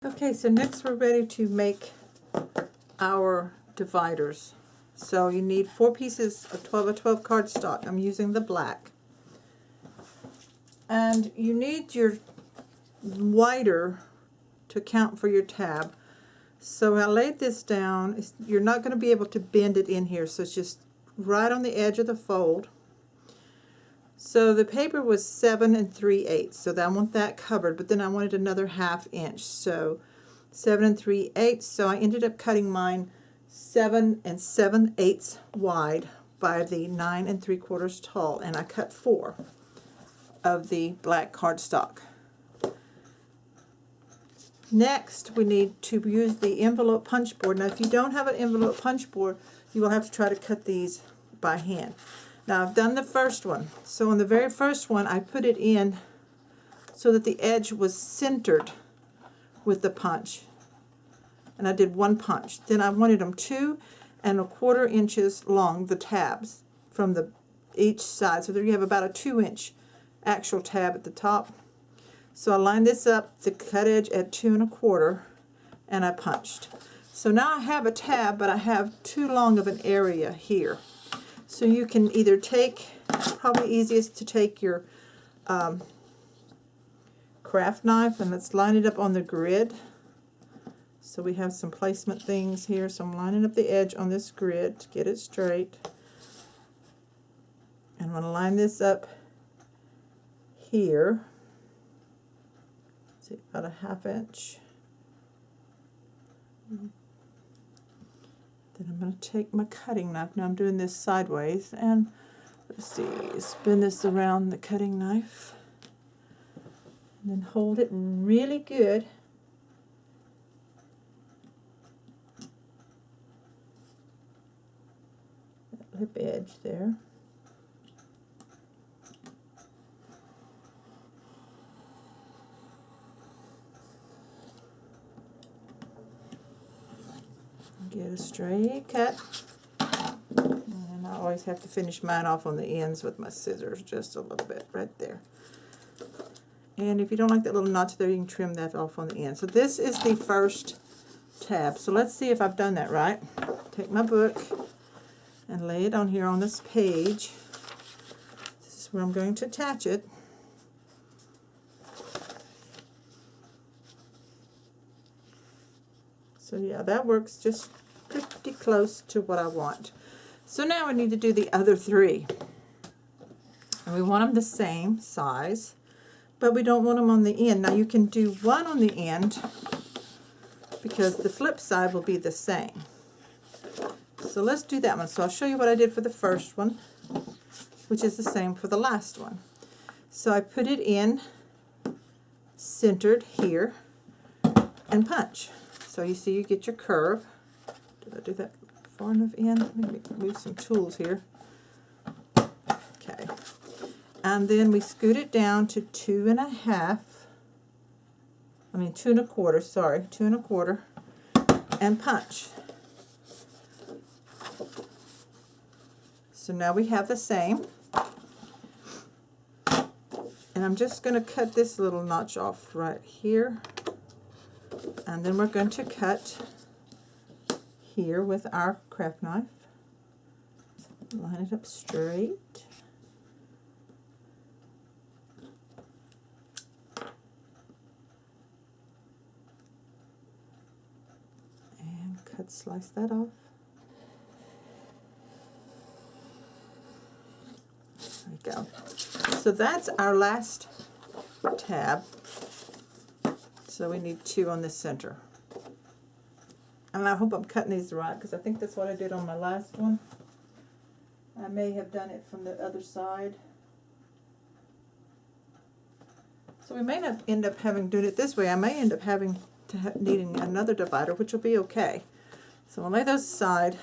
Okay, so next we're ready to make our dividers. So you need 4 pieces of 12x12 cardstock. I'm using the black. And you need your wider to count for your tab. So I laid this down. You're not going to be able to bend it in here, so it's just right on the edge of the fold. So the paper was 7 3/8, so I want that covered, but then I wanted another 1/2 inch, so 7 3/8. So I ended up cutting mine 7 7/8 wide by the 9 3/4 tall, and I cut 4 of the black cardstock. Next, we need to use the envelope punch board. Now, if you don't have an envelope punch board, you will have to try to cut these by hand. Now, I've done the first one. So on the very first one, I put it in so that the edge was centered with the punch. And I did 1 punch. Then I wanted them 2 1/4 inches long, the tabs, from each side. So there you have about a 2-inch actual tab at the top. So I lined this up, the cut edge at 2 1/4, and I punched. So now I have a tab, but I have too long of an area here. So you can either take, probably easiest to take your craft knife, and let's line it up on the grid. So we have some placement things here, so I'm lining up the edge on this grid to get it straight. And I'm going to line this up here. See, about a 1/2 inch. Then I'm going to take my cutting knife. Now I'm doing this sideways, and let's see, spin this around the cutting knife, and then hold it really good. That lip edge there. Get a straight cut, and I always have to finish mine off on the ends with my scissors just a little bit right there. And if you don't like that little notch there, you can trim that off on the end. So this is the first tab. So let's see if I've done that right. Take my book and lay it on here on this page. This is where I'm going to attach it. So yeah, that works just pretty close to what I want. So now we need to do the other 3. And we want them the same size, but we don't want them on the end. Now you can do 1 on the end because the flip side will be the same. So let's do that one. So I'll show you what I did for the first one, which is the same for the last one. So I put it in centered here and punch. So you see you get your curve. Did I do that far enough in? Let me move some tools here. Okay. And then we scoot it down to 2 1/4. I mean 2 1/4, sorry, 2 1/4, and punch. So now we have the same. And I'm just going to cut this little notch off right here. And then we're going to cut here with our craft knife. Line it up straight. And slice that off. There we go. So that's our last tab. So we need 2 on the center. And I hope I'm cutting these right, because I think that's what I did on my last one. I may have done it from the other side. So we may not end up doing it this way. I may end up needing another divider, which will be okay. So I'll lay those aside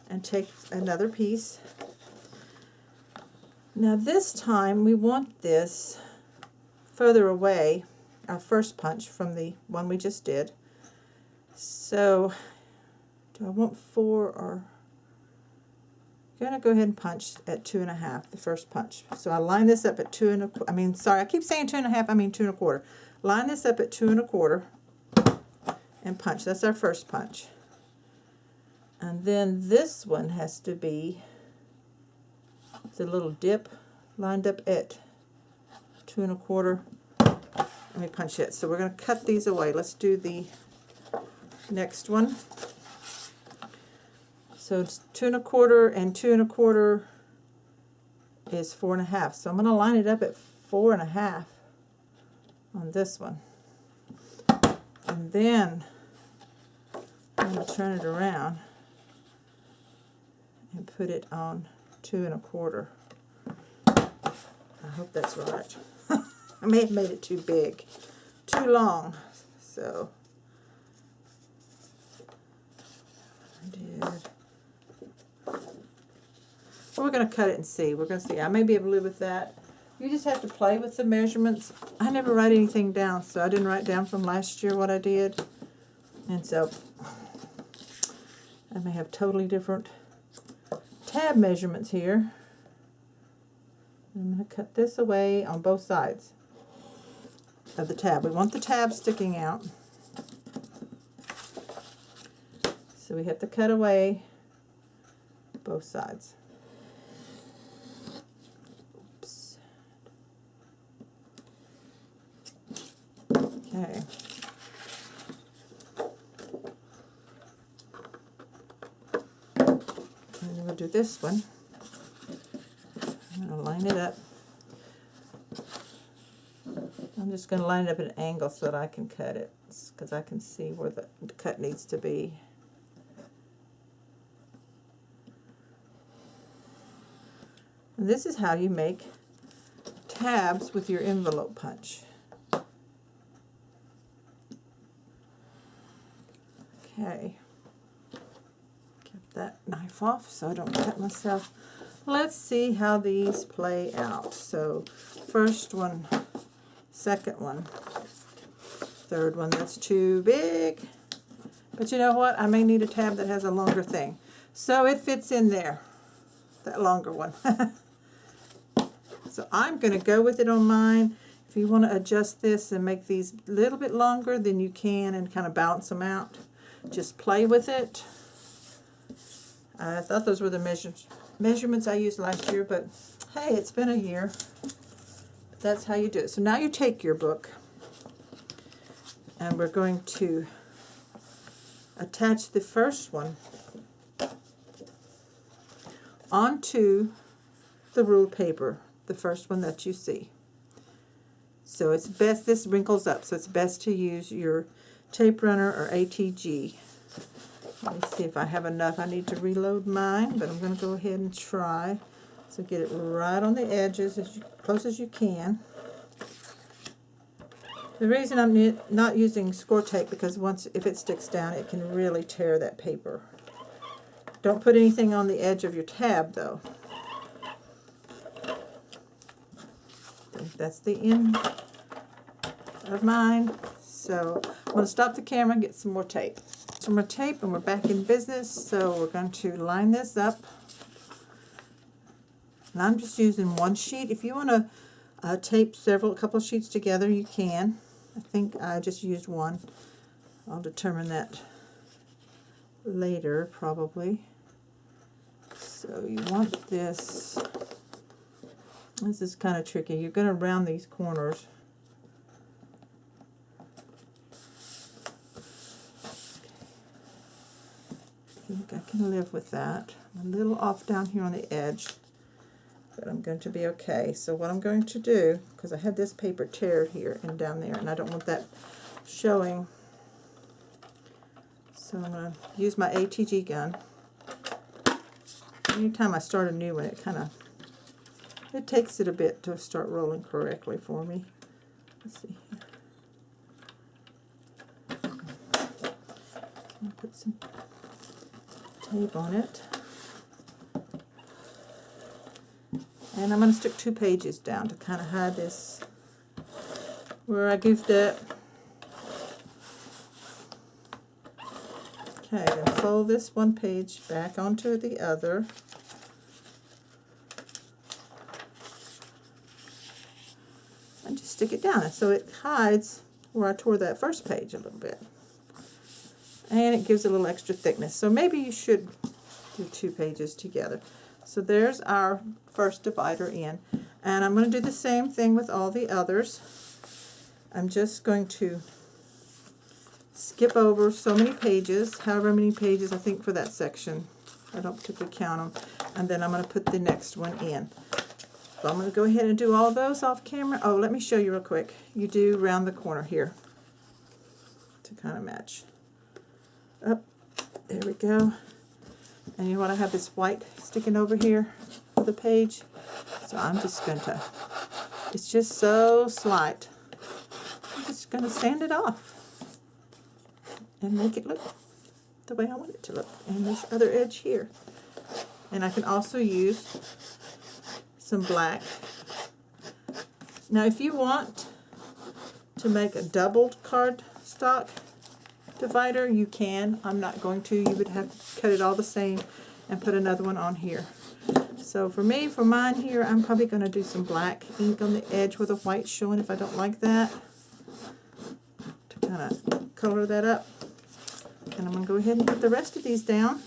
and take another piece. Now this time we want this further away, our first punch, from the one we just did. So do I want 4 or... I'm going to go ahead and punch at 2 1/2, the first punch. So I line this up at 2 1/4. I mean, sorry, I keep saying 2 1/2, I mean 2 1/4. line this up at 2 1/4 and punch. That's our first punch. And then this one has to be the little dip lined up at 2 1/4. Let me punch it. So we're going to cut these away. Let's do the next one. So it's 2 1/4 and 2 1/4 is 4 1/2. So I'm going to line it up at 4 1/2 on this one. And then I'm going to turn it around and put it on 2 1/4. I hope that's right. I may have made it too big, too long. So I did. Well, we're going to cut it and see. We're going to see. I may be able to live with that. You just have to play with the measurements. I never write anything down, so I didn't write down from last year what I did. And so I may have totally different tab measurements here. I'm going to cut this away on both sides of the tab. We want the tab sticking out. So we have to cut away both sides. Oops. Okay. And then we'll do this one. I'm going to line it up. I'm just going to line it up at an angle so that I can cut it, because I can see where the cut needs to be. And this is how you make tabs with your envelope punch. Okay. Get that knife off so I don't cut myself. Let's see how these play out. So first one, second one, third one, that's too big. But you know what? I may need a tab that has a longer thing. So it fits in there, that longer one. So I'm going to go with it on mine. If you want to adjust this and make these a little bit longer, then you can, and kind of balance them out. Just play with it. I thought those were the measurements I used last year, but hey, it's been a year. That's how you do it. So now you take your book, and we're going to attach the first one onto the ruled paper, the first one that you see. So it's best, this wrinkles up, so it's best to use your tape runner or ATG. Let me see if I have enough. I need to reload mine, but I'm going to go ahead and try. So get it right on the edges as close as you can. The reason I'm not using score tape, because if it sticks down, it can really tear that paper. Don't put anything on the edge of your tab, though. That's the end of mine. So I'm going to stop the camera and get some more tape. Some more tape, and we're back in business. So we're going to line this up. And I'm just using one sheet. If you want to tape a couple of sheets together, you can. I think I just used one. I'll determine that later, probably. So you want this. This is kind of tricky. You're going to round these corners. I think I can live with that. I'm a little off down here on the edge, but I'm going to be okay. So what I'm going to do, because I had this paper teared here and down there, and I don't want that showing, so I'm going to use my ATG gun. Anytime I start a new one, it takes it a bit to start rolling correctly for me. Let's see here. I'll put some tape on it. And I'm going to stick 2 pages down to kind of hide this where I goofed up. Okay, then fold this one page back onto the other. And just stick it down so it hides where I tore that first page a little bit. And it gives a little extra thickness. So maybe you should do 2 pages together. So there's our first divider in. And I'm going to do the same thing with all the others. I'm just going to skip over so many pages, however many pages I think for that section. I don't particularly count them. And then I'm going to put the next one in. So I'm going to go ahead and do all of those off camera. Oh, let me show you real quick. You do round the corner here to kind of match. Up, there we go. And you know what? I have this white sticking over here for the page. So I'm just going to, it's just so slight. I'm just going to sand it off and make it look the way I want it to look. And this other edge here. And I can also use some black. Now if you want to make a doubled cardstock divider, you can. I'm not going to. You would have to cut it all the same and put another one on here. So for me, for mine here, I'm probably going to do some black ink on the edge with a white showing if I don't like that, to kind of color that up. And I'm going to go ahead and put the rest of these down.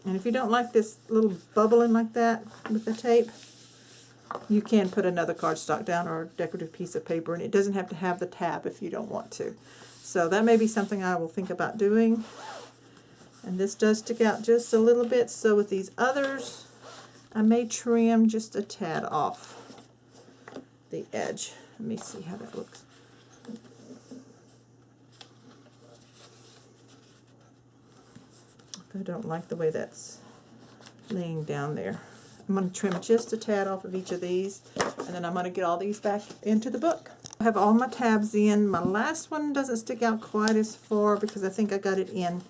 And if you don't like this little bubbling like that with the tape, you can put another cardstock down or a decorative piece of paper, and it doesn't have to have the tab if you don't want to. So that may be something I will think about doing. And this does stick out just a little bit, so with these others, I may trim just a tad off the edge. Let me see how that looks. I don't like the way that's laying down there. I'm going to trim just a tad off of each of these, and then I'm going to get all these back into the book. I have all my tabs in. My last one doesn't stick out quite as far because I think I got it in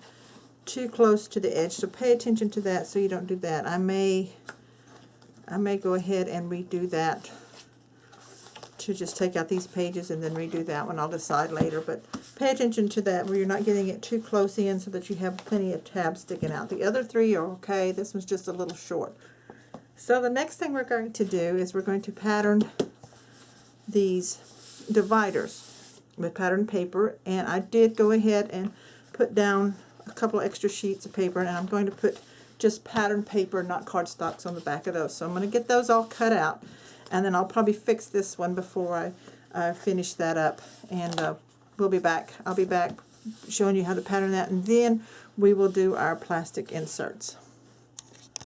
too close to the edge, so pay attention to that so you don't do that. I may go ahead and redo that to just take out these pages and then redo that one. I'll decide later, but pay attention to that where you're not getting it too close in so that you have plenty of tabs sticking out. The other 3 are okay. This one's just a little short. So the next thing we're going to do is we're going to pattern these dividers with pattern paper, and I did go ahead and put down a couple of extra sheets of paper, and I'm going to put just pattern paper, not cardstocks, on the back of those. So I'm going to get those all cut out, and then I'll probably fix this one before I finish that up, and we'll be back. I'll be back showing you how to pattern that, and then we will do our plastic inserts.